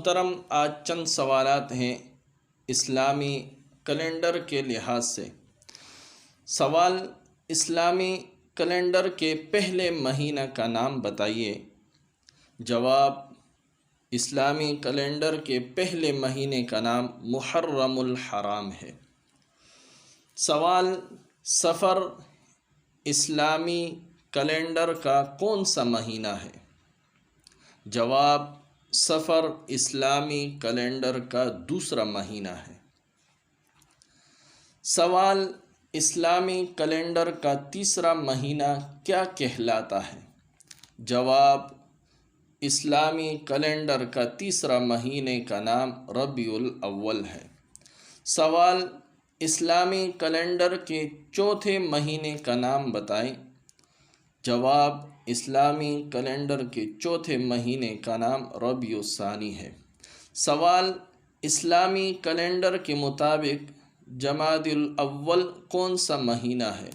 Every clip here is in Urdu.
محترم، آج چند سوالات ہیں اسلامی کیلنڈر کے لحاظ سے۔ سوال: اسلامی کیلنڈر کے پہلے مہینہ کا نام بتائیے۔ جواب: اسلامی کیلنڈر کے پہلے مہینے کا نام محرم الحرام ہے۔ سوال: صفر اسلامی کیلنڈر کا کون سا مہینہ ہے؟ جواب: صفر اسلامی کیلنڈر کا دوسرا مہینہ ہے۔ سوال: اسلامی کیلنڈر کا تیسرا مہینہ کیا کہلاتا ہے؟ جواب: اسلامی کیلنڈر کا تیسرا مہینے کا نام ربیع الاول ہے۔ سوال: اسلامی کیلنڈر کے چوتھے مہینے کا نام بتائیں۔ جواب: اسلامی کیلنڈر کے چوتھے مہینے کا نام ربیع الثانی ہے۔ سوال: اسلامی کیلنڈر کے مطابق جمادی الاول کون سا مہینہ ہے؟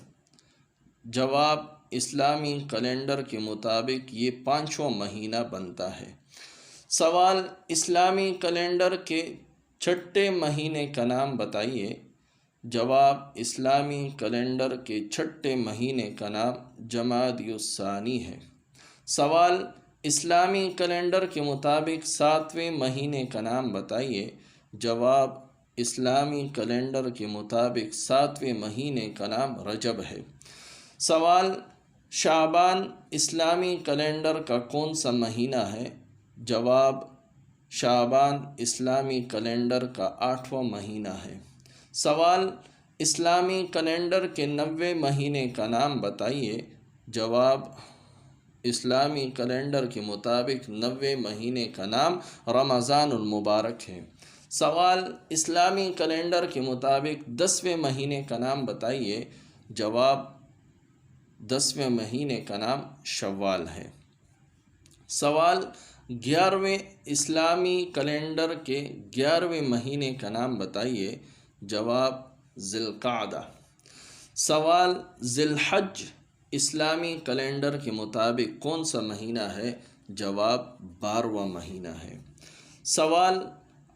جواب: اسلامی کیلنڈر کے مطابق یہ 5واں مہینہ بنتا ہے۔ سوال: اسلامی کیلنڈر کے چھٹے مہینے کا نام بتائیے۔ جواب: اسلامی کیلنڈر کے چھٹے مہینے کا نام جمادی الثانی ہے۔ سوال: اسلامی کیلنڈر کے مطابق 7ویں مہینے کا نام بتائیے۔ جواب: اسلامی کیلنڈر کے مطابق 7ویں مہینے کا نام رجب ہے۔ سوال: شعبان اسلامی کیلنڈر کا کون سا مہینہ ہے؟ جواب: شعبان اسلامی کیلنڈر کا 8واں مہینہ ہے۔ سوال: اسلامی کیلنڈر کے 9ویں مہینے کا نام بتائیے۔ جواب: اسلامی کیلنڈر کے مطابق 9ویں مہینے کا نام رمضان المبارک ہے۔ سوال: اسلامی کیلنڈر کے مطابق 10ویں مہینے کا نام بتائیے۔ جواب: 10ویں مہینے کا نام شوال ہے۔ سوال: 11ویں اسلامی کیلنڈر کے 11ویں مہینے کا نام بتائیے۔ جواب: ذی القعدہ۔ سوال: ذی الحج اسلامی کیلنڈر کے مطابق کون سا مہینہ ہے؟ جواب: 12واں مہینہ ہے۔ سوال: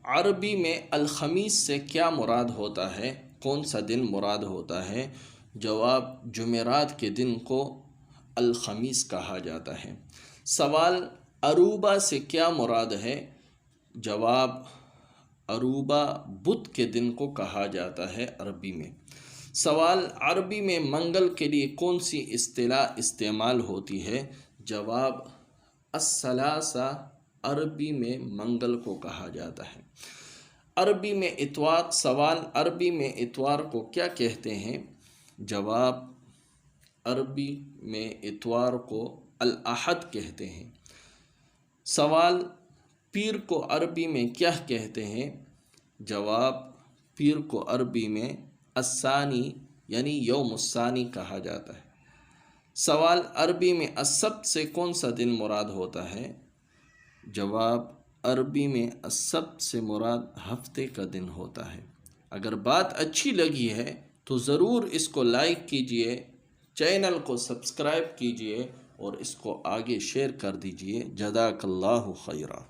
عربی میں الخمیس سے کیا مراد ہوتا ہے؟ کون سا دن مراد ہوتا ہے؟ جواب: جمعرات کے دن کو الخمیس کہا جاتا ہے۔ سوال: عروبہ سے کیا مراد ہے؟ جواب: عروبہ بدھ کے دن کو کہا جاتا ہے عربی میں۔ سوال: عربی میں منگل کے لیے کون سی اصطلاح استعمال ہوتی ہے؟ جواب: الثلاثہ عربی میں منگل کو کہا جاتا ہے۔ عربی میں اتوار۔ سوال: عربی میں اتوار کو کیا کہتے ہیں؟ جواب: عربی میں اتوار کو الاحد کہتے ہیں۔ سوال: پیر کو عربی میں کیا کہتے ہیں؟ جواب: پیر کو عربی میں الثانی یعنی یوم الثانی کہا جاتا ہے۔ سوال: عربی میں السبت سے کون سا دن مراد ہوتا ہے؟ جواب: عربی میں السبت سے مراد ہفتے کا دن ہوتا ہے۔ اگر بات اچھی لگی ہے تو ضرور اس کو لائک کیجئے، چینل کو سبسکرائب کیجئے اور اس کو آگے شیئر کر دیجئے۔ جزاک اللہ خیرا۔